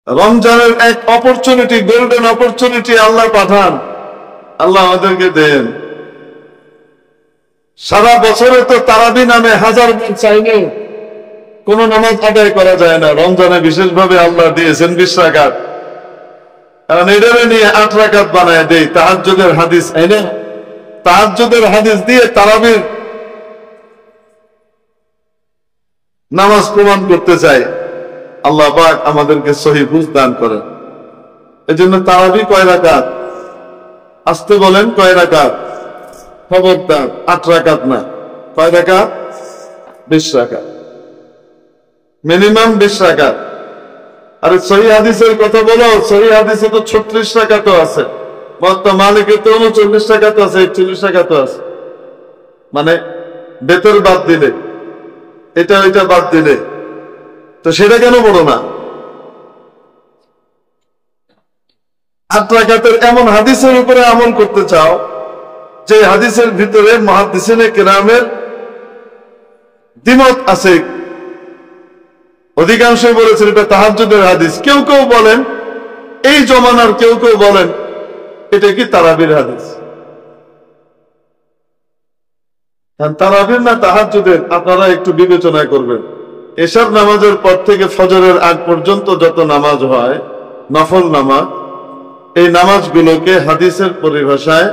রমজানের এক opportunity, golden opportunity আল্লাহ পাঠান, আল্লাহ আমাদেরকে দেন। সারা বছরে তো তারাবি নামে হাজার বার চাইলেও কোন নামাজ আদায় করা যায় না। রমজানে বিশেষভাবে আল্লাহ দিয়েছেন 20 রাকাত, কারণ এটারে নিয়ে 8 রাকাত বানায় দেই। তাহাজ্জুদের হাদিস এনে তাহাজ্জুদের হাদিস দিয়ে তারাবির নামাজ প্রমাণ করতে চাই। আল্লাহ পাক আমাদেরকে সহি বুঝ দান করেন। এজন্য তারাবি কয় রাকাত? আসতে বলেন, কয় রাকাত? খবরদার 8 রাকাত না। কয় রাকাত? 20 রাকাত, মিনিমাম 20 রাকাত। আরে সহি হাদিসের কথা বলো, সহি হাদিসে তো 36 রাকাতও আছে, মুয়াত্তা মালিকে তো 39 রাকাতও আছে, 41 রাকাতও আছে। মানে বেতর বাদ দিলে, এটা ওইটা বাদ দিলে, তো সেটা কেন বলো না? 8 রাকাতের এমন হাদিসের উপরে আমল করতে চাও যে হাদিসের ভিতরে মুহাদ্দিসিনে কেরামের দ্বিমত আছে। অধিকাংশই বলেছেন এটা তাহাজ্জুদের হাদিস, কেউ কেউ বলেন এই জমানার কেউ কেউ বলেন এটা কি তারাবির হাদিস। তারাবির না তাহাজ্জুদের আপনারা একটু বিবেচনা করবেন। এশার নামাজের পর থেকে ফজরের আগ পর্যন্ত যত নামাজ হয় নফল নামাজ, এই নামাজগুলোকে হাদিসের পরিভাষায়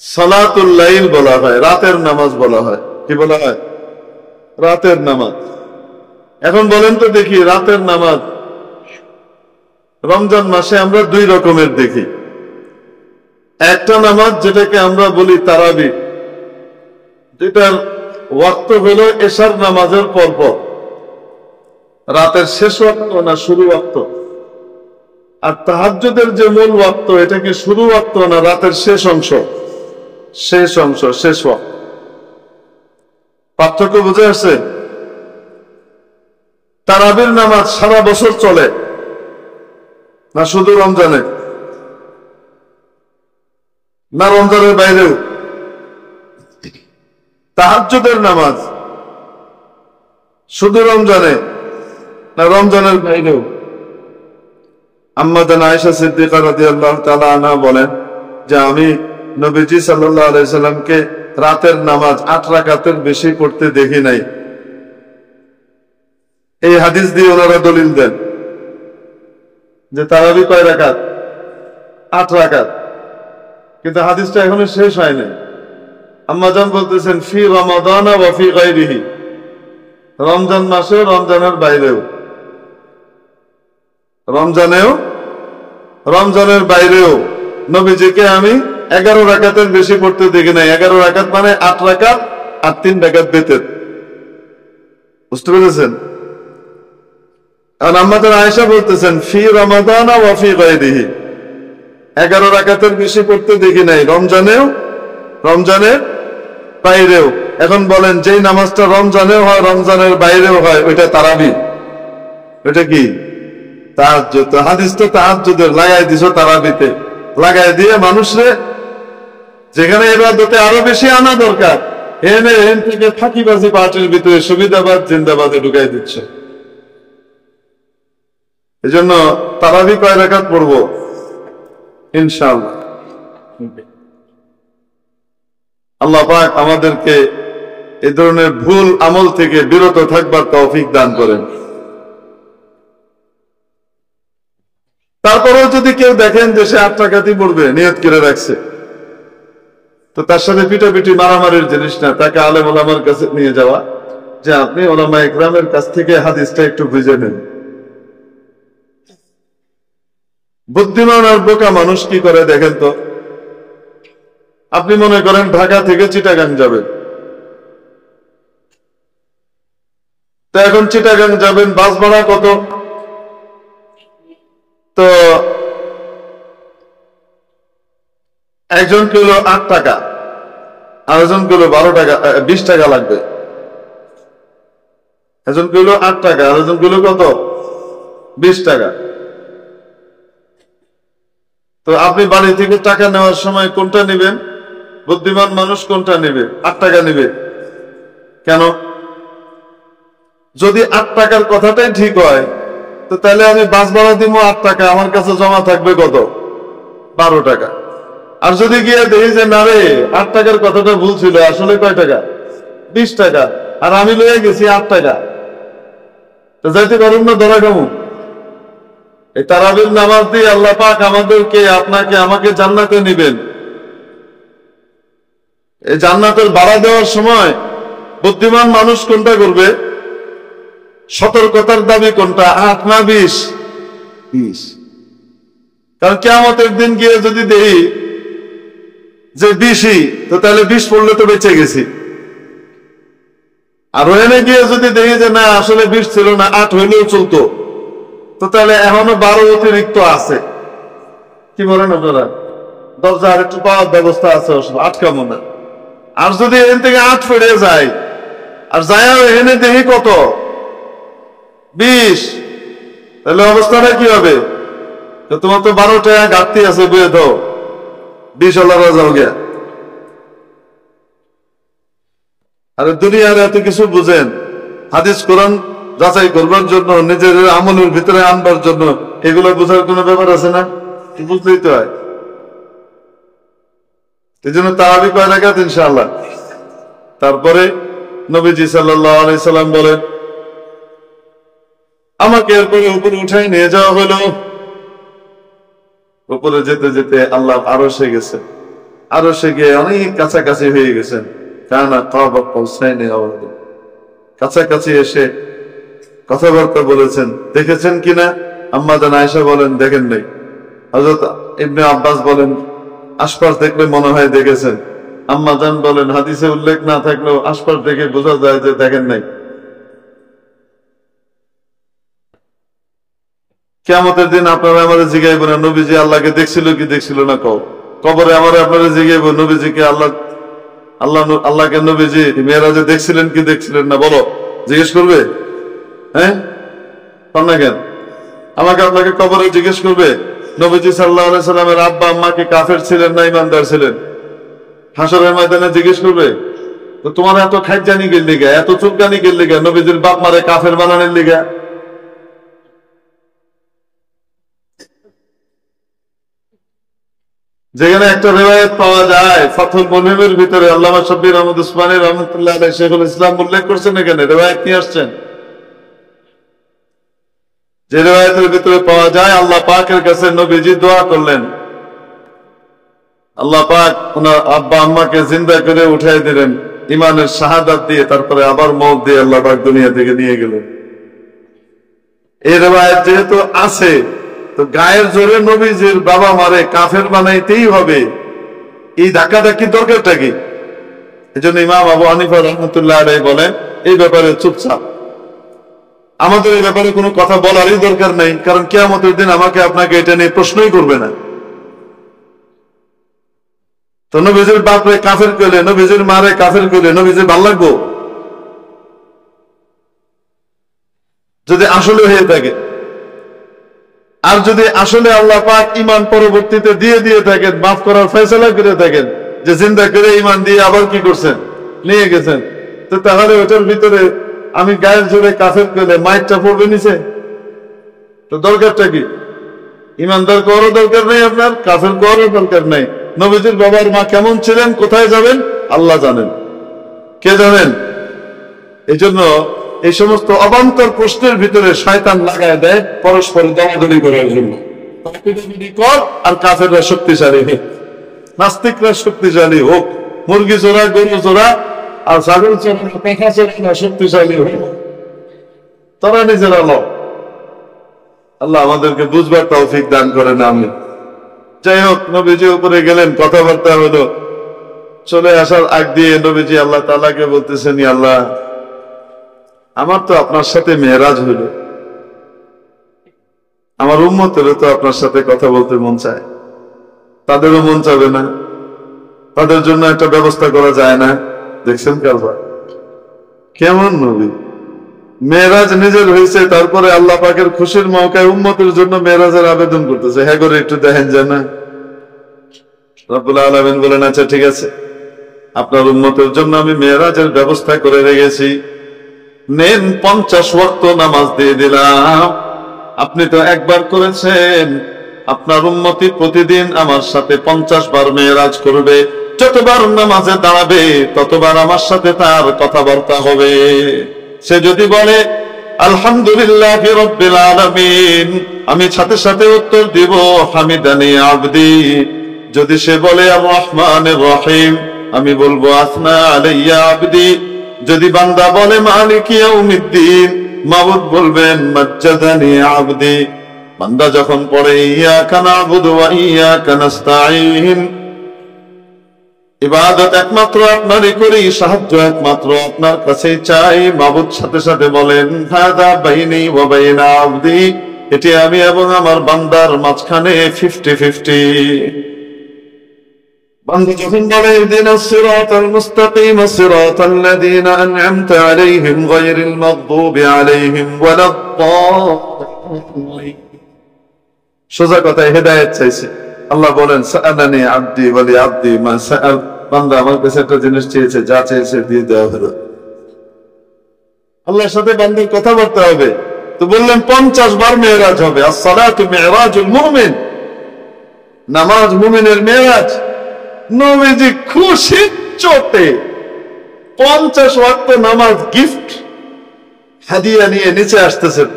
সালাতুল লাইল বলা হয়, রাতের নামাজ বলা হয়। কি বলা হয়? রাতের নামাজ। এখন বলেন তো দেখি, রাতের নামাজ রমজান মাসে আমরা 2 রকমের দেখি। একটা নামাজ যেটাকে আমরা বলি তারাবি, যেটার ওয়াক্ত হলো এশার নামাজের পরপর, রাতের শেষ ওয়াক্ত না শুরু ওয়াক্ত। আর তাহাজ্জুদের যে মূল ওয়াক্ত, এটা কি শুরু ওয়াক্ত না রাতের শেষ অংশ? শেষ অংশ, শেষ ওয়াক্ত। পার্থক্য বুঝে আসছে? তারাবির নামাজ সারা বছর চলে না শুধু রমজানে? না রমজানের বাইরেও? তাহাজ্জুদের নামাজ শুধু রমজানে না রমজানের বাইরেও? আম্মা জান আয়েশা সিদ্দিকা রাদিয়াল্লাহু তাআলা আনহা বলেন যে আমি নবীজি সাল্লাল্লাহু আলাইহি সাল্লামকে রাতের নামাজ 8 রাকাতের বেশি পড়তে দেখি নাই। এই হাদিস দিয়ে ওনারা দলিল দেন যে তারাবি কয় রাকাত? 8 রাকাত। কিন্তু হাদিসটা এখনো শেষ হয় নাই। আম্মা জান বলতেছেন ফি রমাদান ওয়া ফি গায়রিহি, রমজান মাসে রমজানের বাইরেও। রমজানের বাইরেও নবীজিকে আমি 11 রাকাতের বেশি পড়তে দেখি নাই। 11 রাকাত মানে 8 রাকাত আর 3 রাকাত বেতের। বুঝতে পেরেছেন? আর আম্মা জান আয়েশা বলতেছেন ফি রমাদান ওয়া ফি গায়রিহি, 11 রাকাতের বেশি পড়তে দেখি নাই রমজানের বাইরেও। এখন বলেন যেই নামাজটা রমজানেও হয় রমজানের বাইরেও হয় ওইটা তারাবি, ওইটা কি? তাহাজ্জুদ। হাদিস তো তাহাজ্জুদের, লাগাই দিছো তারাবিতে, লাগাই দিয়ে মানুষরে যেখানে ইবাদতে আরো বেশি আনা দরকার এনে থেকে ফাঁকিবাজি পার্টির ভিতরে সুবিধাবাদ জিন্দাবাদে ঢুকাই দিচ্ছে। এই জন্য তারাবি কয় রাকাত পড়বো ইনশাআল্লাহ? আল্লাহ পাক আমাদেরকে এই ধরনের ভুল আমল থেকে বিরত থাকবার তৌফিক দান করেন। তারপরেও যদি কেউ দেখেন যে সে 8 রাকাতই পড়বে, নিয়ত করে রাখছে, তো তার সাথে পিটাপিটি মারামারির জিনিস না। তাকে আলেম ওলামার কাছে নিয়ে যাওয়া, যে আপনি ওলামা ইকরামের কাছ থেকে হাদিসটা একটু বুঝে নেন। বুদ্ধিমান আর বোকা মানুষ কি করে দেখেন তো। আপনি মনে করেন ঢাকা থেকে চিটাগাং যাবেন, তো এখন চিটাগাং যাবেন, বাস ভাড়া কত? তো একজন কিলো 8 টাকা, আরেকজন কিলো 12 টাকা, 20 টাকা লাগবে। একজন কিলো 8 টাকা, আরেকজন কিলো কত? 20 টাকা। তো আপনি বাড়ি থেকে টাকা নেওয়ার সময় কোনটা নেবেন? বুদ্ধিমান মানুষ কোনটা নেবে? 8 টাকা নেবে। কেন? যদি 8 টাকার কথাটাই ঠিক হয় তো তাহলে আমি বাস ভাড়া দিব 8 টাকা, আমার কাছে জমা থাকবে কত? 12 টাকা। আর যদি গিয়ে দেখি যে না রে 8 টাকার কথাটা ভুল ছিল, আসলে কয় টাকা? 20 টাকা, আর আমি লয়ে গেছি 8 টাকা, তো যাইতে পারুন না ধরা কেমন? এই তারাবির নামাজ দিয়ে আল্লাহ পাক আমাদেরকে, আপনাকে, আমাকে জান্নাতে নিবেন। এই জান্নাতের ভাড়া দেওয়ার সময় বুদ্ধিমান মানুষ কোনটা করবে? সতর্কতার দাবি কোনটা? 8 না 20? 20। কারণ কিয়ামতের দিন গিয়ে যদি দেখি যে 20ই, তো তাহলে 20 পড়লে তো বেঁচে গেছি। আর ওখানে গিয়ে যদি দেখি যে না আসলে 20 ছিল না, 8 হইলেও চলতো, তো তাহলে এখনো 12 অতিরিক্ত আছে। কি বলেন আপনারা? দরজা আর একটু পাওয়ার ব্যবস্থা আছে, আটকামো না। আর যদি এখান থেকে 8 ফেড়ে যায়, আর যায় এখানে দেখি কত? 20, তাহলে অবস্থাটা কি হবে? তোমার তো 12 টাকা ঘাটতি আছে, বুঝে দাও, 20 ওয়ালারা যাও গিয়া। আর দুনিয়ার এত কিছু বুঝেন, হাদিস কোরআন যাচাই করবার জন্য, নিজের আমলের ভিতরে আনবার জন্য, এগুলো বোঝার কোনো ব্যাপার আছে না? বুঝতেই তো হয়। এই জন্য তারাবি কয় রাকাত? ইনশাআল্লাহ। তারপরে নবীজি সাল্লাল্লাহু আলাইহি সাল্লাম বলেন, আমাকে এরপরে উপরে উঠাই নিয়ে যাওয়া হলো। উপরে যেতে যেতে আল্লাহ আরশে গেছে, আরশে গিয়ে অনেক কাছাকাছি হয়ে গেছেন। কানা কাবা কাউসাইনি আও আদনা, কাছাকাছি এসে কথাবার্তা বলেছেন। দেখেছেন কিনা? আম্মা জান আয়েশা বলেন দেখেন নাই। হযরত ইবনে আব্বাস বলেন আশপাশ দেখলে মনে হয় দেখেছেন। আম্মা জান বলেন হাদিসে উল্লেখ না থাকলেও আশপাশ দেখে বোঝা যায় যে দেখেন নাই। কিয়ামতের দিন আপনারা আমাদের জিজ্ঞাসা করেন নবীজি আল্লাহকে দেখছিল কি দেখছিল না? কবরে আমার আপনারা জিজ্ঞাসা নবীজিকে আল্লাহকে নবীজি মেরাজে দেখছিলেন কি দেখছিলেন না? বলো, জিজ্ঞেস করবে? হ্যাঁ, না কেন? আমাকে আপনাকে কবরে জিজ্ঞেস করবে নবীজি সাল্লাল্লাহু আলাইহি সাল্লামের আব্বা আম্মা কি কাফের ছিলেন না ইমানদার ছিলেন? হাসরের ময়দানে জিজ্ঞেস করবে। তো তোমার এত খাইজানি গেল লিগা, এত চুলকানি গেল লিগা নবীজির বাপ মারে কাফের বানানোর লিগা? যেখানে একটা রিওয়ায়াত পাওয়া যায় ফাথুল মুনিমের ভিতরে, আল্লামা শাব্বির আহমদ উসমানী রাহমাতুল্লাহ আলাইহি শেখুল ইসলাম উল্লেখ করছেন, এখানে রিওয়ায়াত নিয়ে আসছেন। যে রিওয়ায়াতের ভিতরে পাওয়া যায় আল্লাহ পাকের কাছে নবীজি দোয়া করলেন, আল্লাহ পাক ওনার আব্বা আম্মাকে জিন্দা করে উঠাই দিলেন ইমানের শাহাদাত দিয়ে, তারপরে আবার মওত দিয়ে আল্লাহ পাক দুনিয়া থেকে নিয়ে গেলেন। এই রিওয়ায়াত যেহেতু আছে, তো গায়ের জোরে নবীজির বাবা মারে কাফের বানাইতেই হবে, এই ধাক্কাধাক্কি দরকারটা কি? এই জন্য ইমাম আবু হানিফা রাহমাতুল্লাহ আলাইহি বলেন এই ব্যাপারে চুপচাপ, আমাদের এই ব্যাপারে কোনো কথা বলারই দরকার নাই, কারণ কিয়ামতের দিন আমাকে আপনাকে এটা নিয়ে প্রশ্নই করবে না। তো নবীজির বাপরে কাফের কইলে, নবীজির মারে কাফের কইলে নবীজির ভাল লাগবো? যদি আসলে হয়ে থাকে। আর যদি আসলে আল্লাহ পাক ইমান পরবর্তীতে দিয়ে থাকেন, মাফ করার ফয়সালা করে থাকেন, যে জিন্দা করে ইমান দিয়ে আবার কি করছেন? নিয়ে গেছেন, তো তাহলে ওটার ভিতরে আমি গায়ের জোরে কাফের করলে মাইকটা পড়বে নিচে, তো দরকারটা কি? ইমানদার করারও দরকার নেই, আপনার কাফের করারও দরকার নেই। নবীজির বাবার মা কেমন ছিলেন, কোথায় যাবেন আল্লাহ জানেন, কে জানেন? এই জন্য এই সমস্ত অবান্তর প্রশ্নের ভিতরে শয়তান লাগায় দেয় পরস্পর দমাদলি করার জন্য। কর আর কাফেররা শক্তিশালী হোক, নাস্তিকরা শক্তিশালী হোক, মুরগি চোরা, গরু চোরা আর ছাগল চোরা, পেঁচা চোরা শক্তিশালী হোক, তারা নিজেরা ল। আল্লাহ আমাদেরকে বুঝবার তৌফিক দান করেন, আমিন। যাই হোক, নবীজি উপরে গেলেন, কথাবার্তা হলো। চলে আসার আগ দিয়ে নবীজি আল্লাহ তাআলাকে বলতেছেন, আল্লাহ আমার তো আপনার সাথে মেরাজ হইল, আমার উম্মতেরও তো আপনার সাথে কথা বলতে মন চায়, তাদেরও মন চাবে না? তাদের জন্য একটা ব্যবস্থা করা যায় না? দেখছেন কারবার কেমন নবী, মেরাজ নিজের হয়েছে, তারপরে আল্লাহ পাকের খুশির মৌকায় উম্মতের জন্য মেরাজের আবেদন করতেছে। হ্যাঁ করে একটু দেখেন যায় না? রব্বুল আলামিন বলেন আচ্ছা ঠিক আছে, আপনার উম্মতের জন্য আমি মেরাজের ব্যবস্থা করে রেখেছি, নেন 50 ওয়াক্ত নামাজ দিয়ে দিলাম, আপনি তো একবার করেছেন, আপনার উম্মতি প্রতিদিন আমার সাথে 50 বার মেরাজ করবে, যতবার নামাজে দাঁড়াবে ততবার আমার সাথে তার কথাবার্তা হবে। সে যদি বলে আলহামদুলিল্লাহ রাব্বিল আলামিন, আমি সাথে সাথে উত্তর দিব হামিদানি আবদি। যদি সে বলে আর রহমানির রহিম, আমি বলবো আসনা আলাইয়া আবদি। যদি বান্দা বলে মালিক ইয়াউমিদ্দিন, মাবুদ বলবেন মাজ্জাদানি আবদি। বান্দা যখন পড়ে ইয়াকা না'বুদু ওয়া ইয়াকা নাস্তাঈন, ইবাদত একমাত্র আপনারই করি, সাহায্য একমাত্র আপনার কাছেই চাই, মাবুদ সাথে সাথে বলেন হাদা বাইনি ওয়া বাইনা আবদি, এটি আমি এবং আমার বান্দার মাঝখানে 50-50। বান্দা যখন বলে ইহদিনাস সিরাতাল মুস্তাকিম সিরাতাল লাযীনা আন'আমতা আলাইহিম গায়রিল মাগদুবি আলাইহিম ওয়ালাদ-দাল্লিন, সোজা কথায় হেদায়েত চাইছে। আল্লাহ বলেন সাআলানি আবদি ওয়া লি আবদি মা সাআল, বান্দা আমার কাছে একটা জিনিস চেয়েছে, যা চেয়েছে দিয়ে দেওয়া হলো। আল্লাহর সাথে বান্দার কথা বলতে হবে। তো বললেন 50 বার মেরাজ হবে। as-সালাতু মিরাজুল মুমিন, নামাজ মুমিনের মেরাজ। নবীজি খুশি চোটে 50 ওয়াক্ত নামাজ গিফট হাদিয়া নিয়ে নিচে আসতেছেন।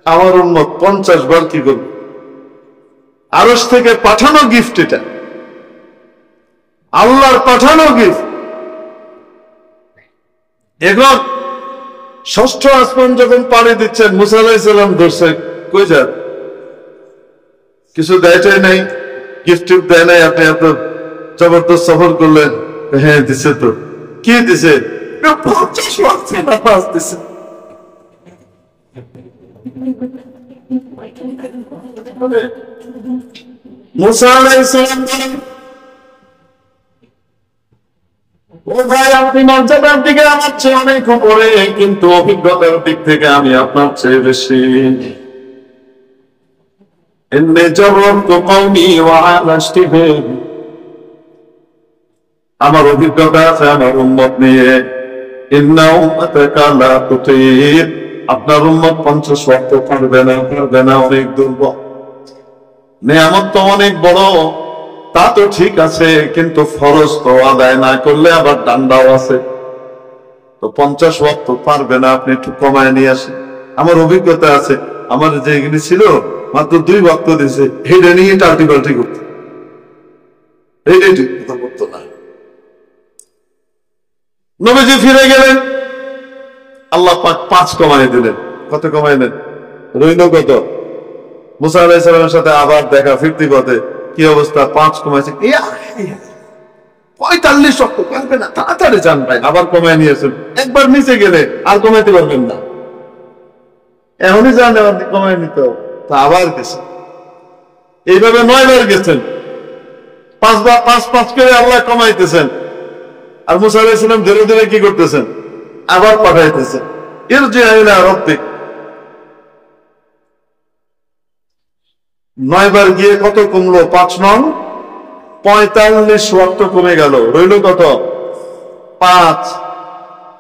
আমার উম্মত 50 বার কি করবে? আরশ থেকে পাঠানো গিফট, এটা আল্লাহর পাঠানো গিফট। এখন ষষ্ঠ আসমান যখন পাড়ি দিচ্ছেন, মুসা আলাইহিস সালাম ধরছে, কই যান? কিছু দেয়টাই নাই, গিফট দেয় নাই। আপনি এত জবরদস্ত সফর করলেন। হ্যাঁ দিছে তো। কি দিছে? 50 ওয়াক্ত নামাজ দিছে। মুসা আলাইহিস সালাম বলেন, ও ভাই, আপনি মর্যাদার দিকে আমার চেয়ে অনেক উপরে, কিন্তু অভিজ্ঞতার দিক থেকে আমি আপনার চেয়ে বেশি। ইন্নী জাররাতু কওমি ওয়া আলাশতিহিম, আমার অভিজ্ঞতা আছে আমার উম্মত নিয়ে। ইন্না উম্মাতাকা লা তুতীক, আপনার উম্মত 50 ওয়াক্ত পারবে না, অনেক দুর্বল। নেয়ামত তো অনেক বড়, তা তো ঠিক আছে, কিন্তু ফরজ তো আদায় না করলে আবার ডান্ডাও আছে। তো 50 ওয়াক্ত পারবে না, আপনি একটু কমায় নিয়ে আসেন। আমার অভিজ্ঞতা আছে, আমার যে এগুলি ছিল মাত্র 2 ওয়াক্ত দিয়েছে, হেডে নিয়ে টাল্টি পাল্টি করতে, এই ঠিক কথা করতো না। নবীজি ফিরে গেলেন, আল্লাহ পাক 5 কমায় দিলেন। কত কমাইলেন? রইল কত? মুসা আলাইহিস সালামের সাথে আবার দেখা, ফিরতি পথে কি অবস্থা? 5 কমাইছে। 45 ওয়াক্ত পারবে না, তাড়াতাড়ি যান ভাই। আবার কমায় নিয়েছেন। একবার নিচে গেলে আর কমাইতে পারবেন না, এখনই যান, কমায় নিতে হবে। তা আবার গেছেন, এইভাবে 9 বার গেছেন। 5 বার 5 করে আল্লাহ কমাইতেছেন। আর মুসা আলাইহিস সালাম ধীরে ধীরে কি করতেছেন? আবার পাঠাইতেছেন। ইরজি ইলা রাব্বিক। 9 বার গিয়ে কত কমলো? 5 নং 45 ওয়াক্ত কমে গেল। রইল কত? 5।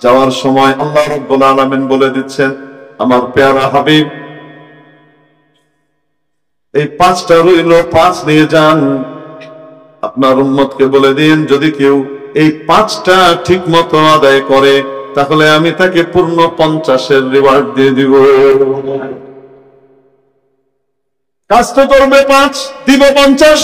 যাওয়ার সময় আল্লাহ রাব্বুল আলামিন বলে দিচ্ছেন, আমার পেয়ারা হাবিব, এই 5টা রইল, 5 নিয়ে যান। আপনার উম্মতকে বলে দিন, যদি কেউ এই 5টা ঠিক মতো আদায় করে, তাহলে আমি তাকে পূর্ণ 50-এর রিওয়ার্ড দিয়ে দিব। কাজ তো করবে 5, দিব 50।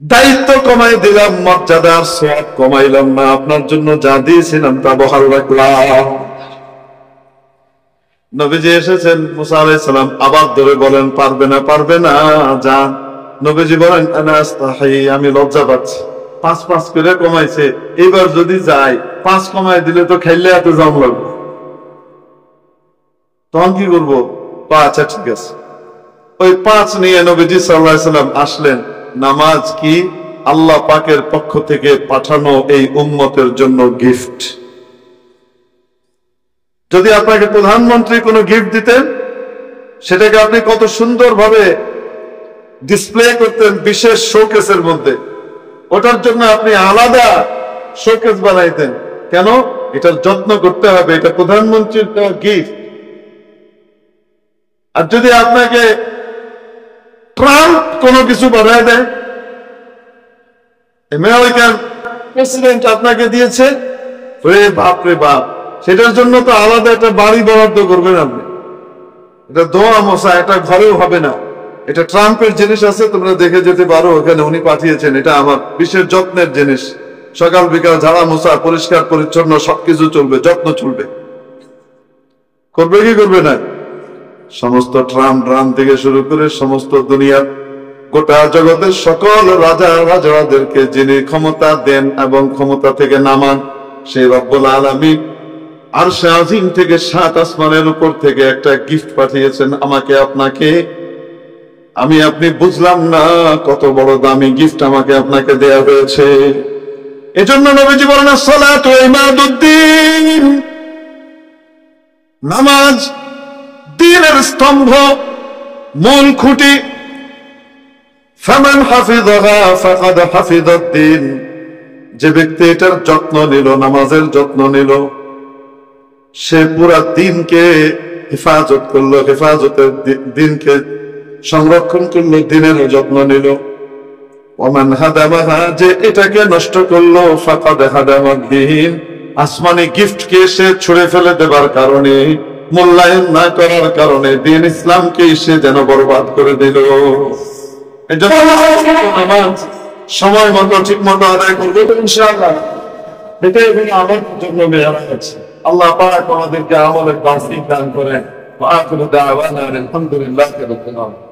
দায়িত্ব কমাই দিলাম, মর্যাদার সওয়াব কমাইলাম না, আপনার জন্য যা দিয়েছিলাম তা বহাল রাখলাম। নবীজি এসেছেন, মুসা আলাইহিস সালাম আবার ধরে বলেন, পারবে না, পারবে না, যান। নবীজি বলেন, আনা আস্তাহি, আমি লজ্জা পাচ্ছি। 5 করে কমাইছে, এবার যদি যাই 5 কমাই দিলে তো খাইলে এত জাম লাগবে, তখন কি করবো? আচ্ছা ঠিক আছে। ওই 5 নিয়ে নবীজি সাল্লাল্লাহু আলাইহি ওয়াসাল্লাম আসলেন। নামাজ কি? আল্লাহ পাকের পক্ষ থেকে পাঠানো এই উম্মতের জন্য গিফট। যদি আপনাকে প্রধানমন্ত্রী কোনো গিফট দিতেন, সেটাকে আপনি কত সুন্দরভাবে ডিসপ্লে করতেন বিশেষ শোকেসের মধ্যে, ওটার জন্য আপনি আলাদা শোকেস বানাইতেন। কেন? এটার যত্ন করতে হবে, এটা প্রধানমন্ত্রীর গিফট। আর যদি আপনাকে ট্রাম্প কোনো কিছু বাড়ায় দেয়, আমেরিকান প্রেসিডেন্ট আপনাকে দিয়েছে, রে বাপ রে বাপ, সেটার জন্য তো আলাদা একটা বাড়ি বরাদ্দ করবেন আপনি। এটা দোয়া মশা, এটা ঘরেও হবে না। এটা ট্রাম্পের জিনিস আছে, তোমরা দেখে যেতে পারো, ওখানে উনি পাঠিয়েছেন। এটা আমার বিশেষ যত্নের জিনিস, সকাল বিকাল ঝাড়া মোছা পরিষ্কার পরিচ্ছন্ন সবকিছু চলবে, যত্ন চলবে। করবে কি করবে না? সমস্ত ট্রাম থেকে শুরু করে সমস্ত দুনিয়ার গোটা জগতের সকল রাজাদেরকে যিনি ক্ষমতা দেন এবং ক্ষমতা থেকে নামান, সেই রব্বুল আলামিন আরশে আজিম থেকে 7 আসমানের উপর থেকে একটা গিফট পাঠিয়েছেন আমাকে আপনাকে। আপনি বুঝলাম না কত বড় দামি গিফট আমাকে আপনাকে দেয়া হয়েছে। এজন্য নবীজি বলেন, সালাতু ইমাদুদ্দিন, নামাজ দ্বীনের স্তম্ভ, মূল খুঁটি। ফামান হাফিযাহা ফাকাদ হাফিযাদ-দ্বীন, যে ব্যক্তি এটার যত্ন নিল, নামাজের যত্ন নিল, সে পুরা দিনকে হেফাজত করলো, হেফাজতের দিনকে সংরক্ষণ করলো, দিনের যত্ন নিল। ওমান হাদামাহা, যে এটাকে নষ্ট করলো, ফাকাদ হাদামাদ-দ্বীন, আসমানি গিফটকে সে ছুঁড়ে ফেলে দেবার কারণে, মূল্যায়ন না করার কারণে দিন ইসলামকে সে যেন বরবাদ করে দিল। সময় মতো ঠিক মতো আদায় করবে ইনশাআল্লাহ। এটাই আমার জন্য বেয়ারা আছে। আল্লাহ পাক আমাদেরকে আমলের তৌফিক দান করেন। ওয়া আখিরু দাওয়ানা আলহামদুলিল্লাহি রাব্বিল আলামিন।